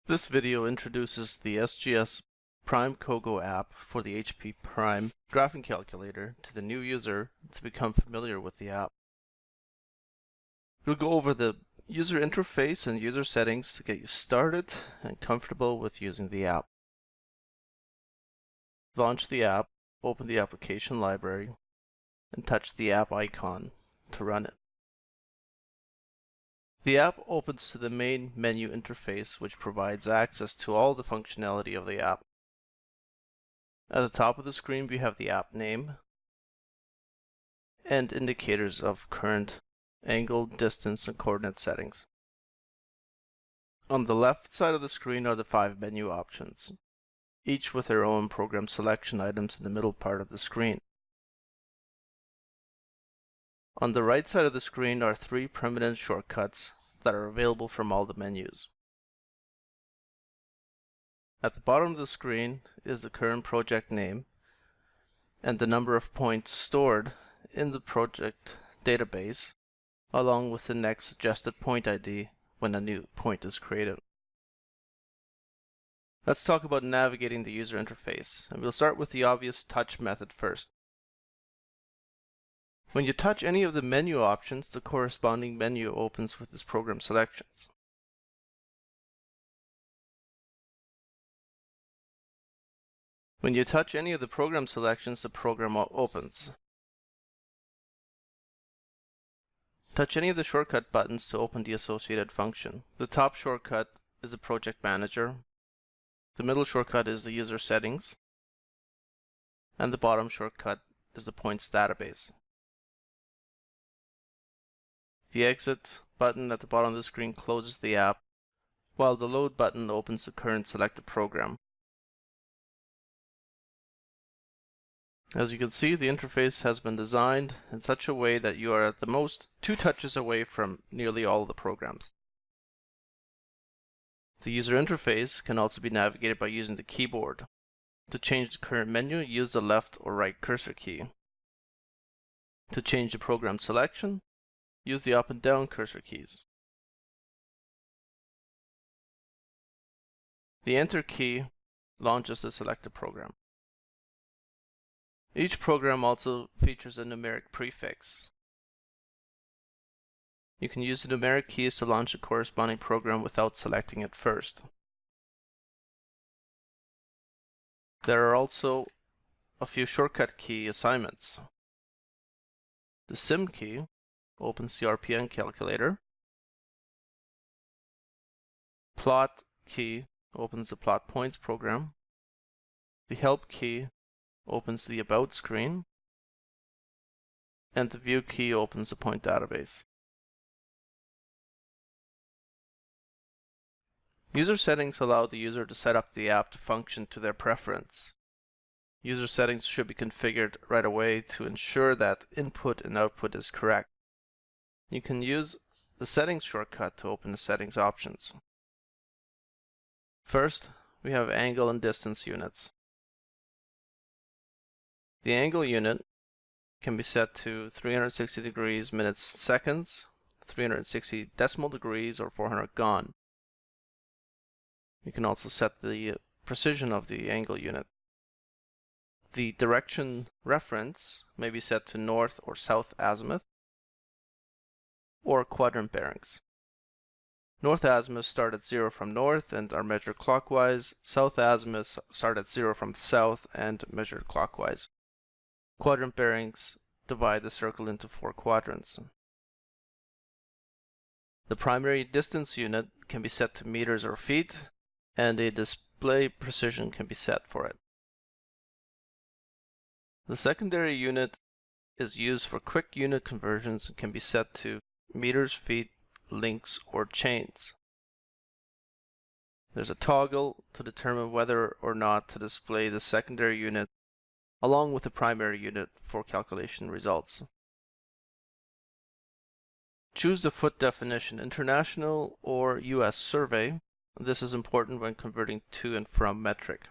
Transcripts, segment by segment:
This video introduces the SGS Prime COGO app for the HP Prime graphing calculator to the new user to become familiar with the app. We'll go over the user interface and user settings to get you started and comfortable with using the app. Launch the app, open the application library, and touch the app icon to run it. The app opens to the main menu interface, which provides access to all the functionality of the app. At the top of the screen, we have the app name and indicators of current angle, distance, and coordinate settings. On the left side of the screen are the 5 menu options, each with their own program selection items in the middle part of the screen. On the right side of the screen are 3 permanent shortcuts that are available from all the menus. At the bottom of the screen is the current project name and the number of points stored in the project database, along with the next suggested point ID when a new point is created. Let's talk about navigating the user interface, and we'll start with the obvious touch method first. When you touch any of the menu options, the corresponding menu opens with its program selections. When you touch any of the program selections, the program opens. Touch any of the shortcut buttons to open the associated function. The top shortcut is the project manager, the middle shortcut is the user settings, and the bottom shortcut is the points database. The exit button at the bottom of the screen closes the app, while the load button opens the current selected program. As you can see, the interface has been designed in such a way that you are at the most 2 touches away from nearly all of the programs. The user interface can also be navigated by using the keyboard. To change the current menu, use the left or right cursor key. To change the program selection, use the up and down cursor keys. The Enter key launches the selected program. Each program also features a numeric prefix. You can use the numeric keys to launch a corresponding program without selecting it first. There are also a few shortcut key assignments. The Sim key opens the RPN calculator. Plot key opens the plot points program. The Help key opens the About screen. And the View key opens the point database. User settings allow the user to set up the app to function to their preference. User settings should be configured right away to ensure that input and output is correct. You can use the settings shortcut to open the settings options. First, we have angle and distance units. The angle unit can be set to 360 degrees minutes seconds, 360 decimal degrees, or 400 gon. You can also set the precision of the angle unit. The direction reference may be set to north or south azimuth, or quadrant bearings. North azimuths start at 0 from north and are measured clockwise. South azimuths start at 0 from south and measured clockwise. Quadrant bearings divide the circle into 4 quadrants. The primary distance unit can be set to meters or feet, and a display precision can be set for it. The secondary unit is used for quick unit conversions and can be set to meters, feet, links, or chains. There's a toggle to determine whether or not to display the secondary unit along with the primary unit for calculation results. Choose the foot definition, international or US survey. This is important when converting to and from metric.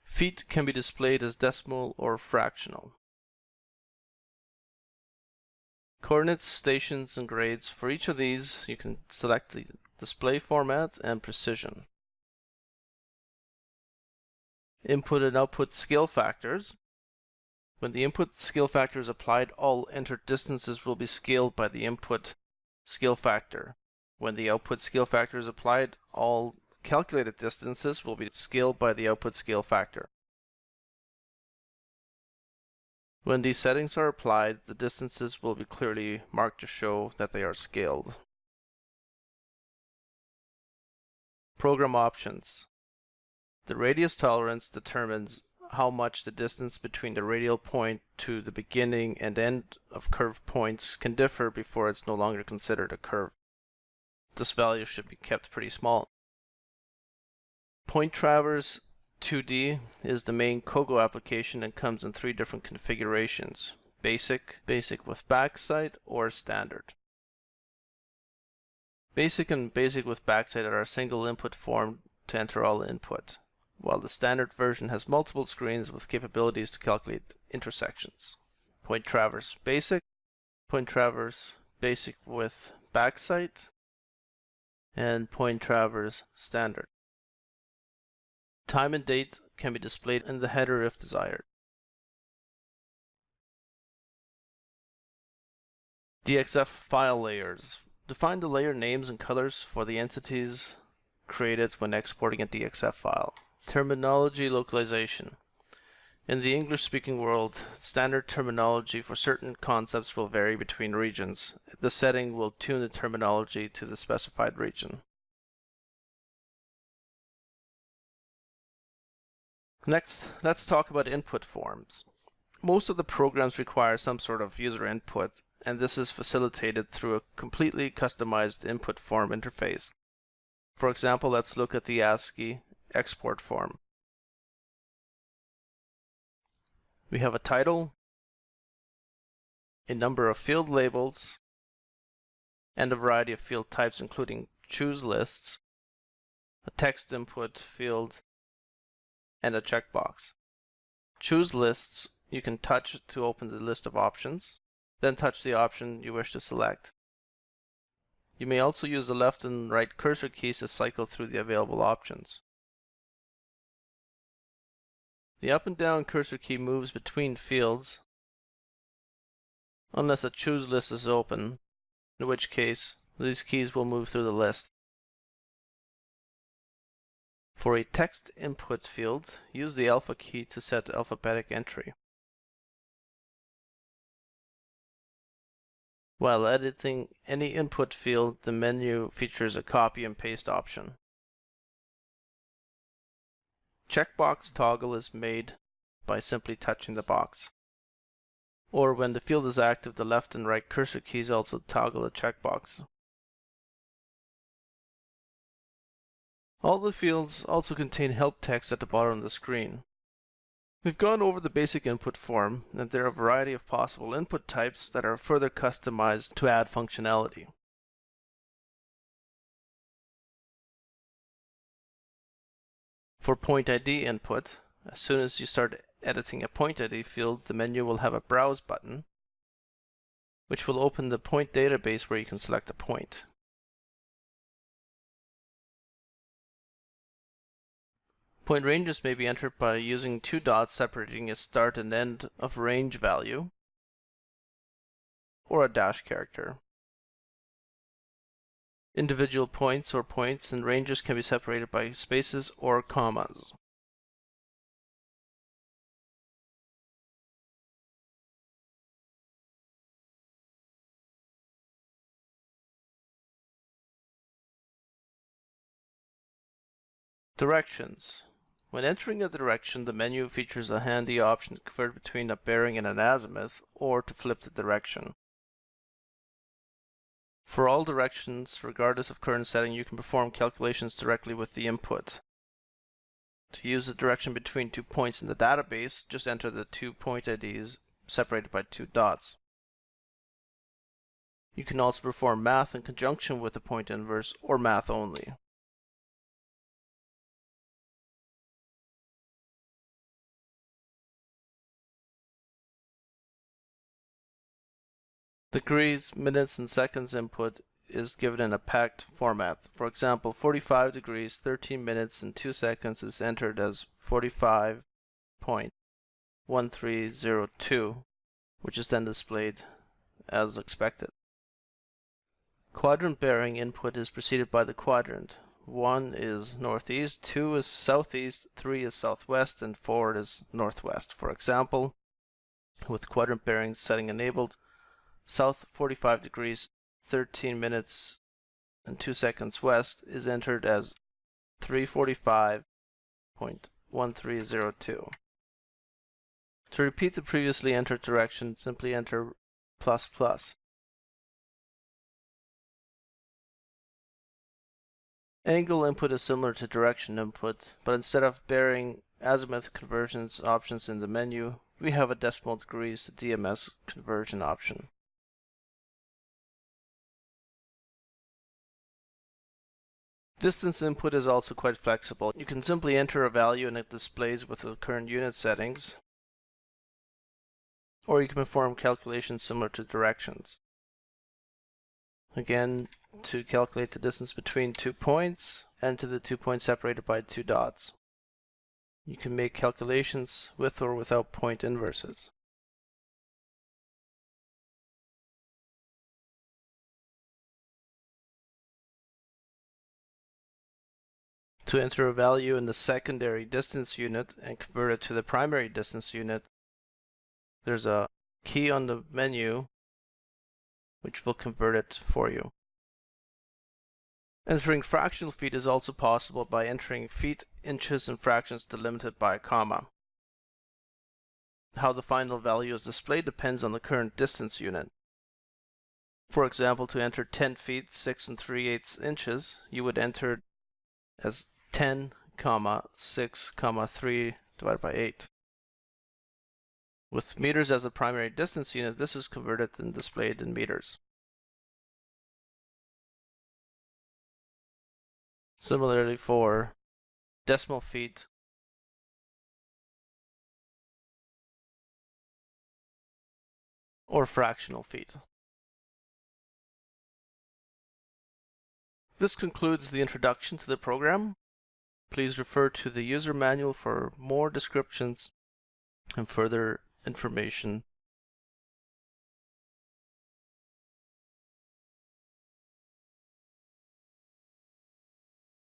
Feet can be displayed as decimal or fractional. Coordinates, stations, and grades. For each of these, you can select the display format and precision. Input and output scale factors. When the input scale factor is applied, all entered distances will be scaled by the input scale factor. When the output scale factor is applied, all calculated distances will be scaled by the output scale factor. When these settings are applied, the distances will be clearly marked to show that they are scaled. Program options. The radius tolerance determines how much the distance between the radial point to the beginning and end of curve points can differ before it's no longer considered a curve. This value should be kept pretty small. Point Traverse 2D is the main COGO application and comes in 3 different configurations: Basic, Basic with Backside, or Standard. Basic and Basic with Backside are a single input form to enter all input, while the standard version has multiple screens with capabilities to calculate intersections. Point Traverse Basic, Point Traverse Basic with Backside, and Point Traverse Standard. Time and date can be displayed in the header if desired. DXF File Layers. Define the layer names and colors for the entities created when exporting a DXF file. Terminology localization. In the English-speaking world, standard terminology for certain concepts will vary between regions. The setting will tune the terminology to the specified region. Next, let's talk about input forms. Most of the programs require some sort of user input, and this is facilitated through a completely customized input form interface. For example, let's look at the ASCII export form. We have a title, a number of field labels, and a variety of field types including choose lists, a text input field, and a checkbox. Choose lists you can touch to open the list of options, then touch the option you wish to select. You may also use the left and right cursor keys to cycle through the available options. The up and down cursor key moves between fields unless a choose list is open, in which case these keys will move through the list. For a text input field, use the alpha key to set alphabetic entry. While editing any input field, the menu features a copy and paste option. Checkbox toggle is made by simply touching the box. Or when the field is active, the left and right cursor keys also toggle the checkbox. All the fields also contain help text at the bottom of the screen. We've gone over the basic input form, and there are a variety of possible input types that are further customized to add functionality. For point ID input, as soon as you start editing a point ID field, the menu will have a Browse button, which will open the point database where you can select a point. Point ranges may be entered by using 2 dots separating a start and end of range value, or a dash character. Individual points or points and ranges can be separated by spaces or commas. Directions. When entering a direction, the menu features a handy option to convert between a bearing and an azimuth, or to flip the direction. For all directions, regardless of current setting, you can perform calculations directly with the input. To use the direction between 2 points in the database, just enter the 2 point IDs separated by 2 dots. You can also perform math in conjunction with the point inverse, or math only. Degrees, minutes, and seconds input is given in a packed format. For example, 45 degrees, 13 minutes, and 2 seconds is entered as 45.1302, which is then displayed as expected. Quadrant bearing input is preceded by the quadrant. 1 is northeast, 2 is southeast, 3 is southwest, and 4 is northwest. For example, with quadrant bearing setting enabled, south 45 degrees, 13 minutes, and 2 seconds west is entered as 345.1302. To repeat the previously entered direction, simply enter ++. Angle input is similar to direction input, but instead of bearing azimuth conversions options in the menu, we have a decimal degrees to DMS conversion option. Distance input is also quite flexible. You can simply enter a value and it displays with the current unit settings, or you can perform calculations similar to directions. Again, to calculate the distance between 2 points, enter the 2 points separated by 2 dots. You can make calculations with or without point inverses. To enter a value in the secondary distance unit and convert it to the primary distance unit, there's a key on the menu which will convert it for you. Entering fractional feet is also possible by entering feet, inches, and fractions delimited by a comma. How the final value is displayed depends on the current distance unit. For example, to enter 10 feet, 6 3/8 inches, you would enter as 10, 6, 3 divided by 8. With meters as a primary distance unit, this is converted and displayed in meters. Similarly for decimal feet, or fractional feet. This concludes the introduction to the program. Please refer to the user manual for more descriptions and further information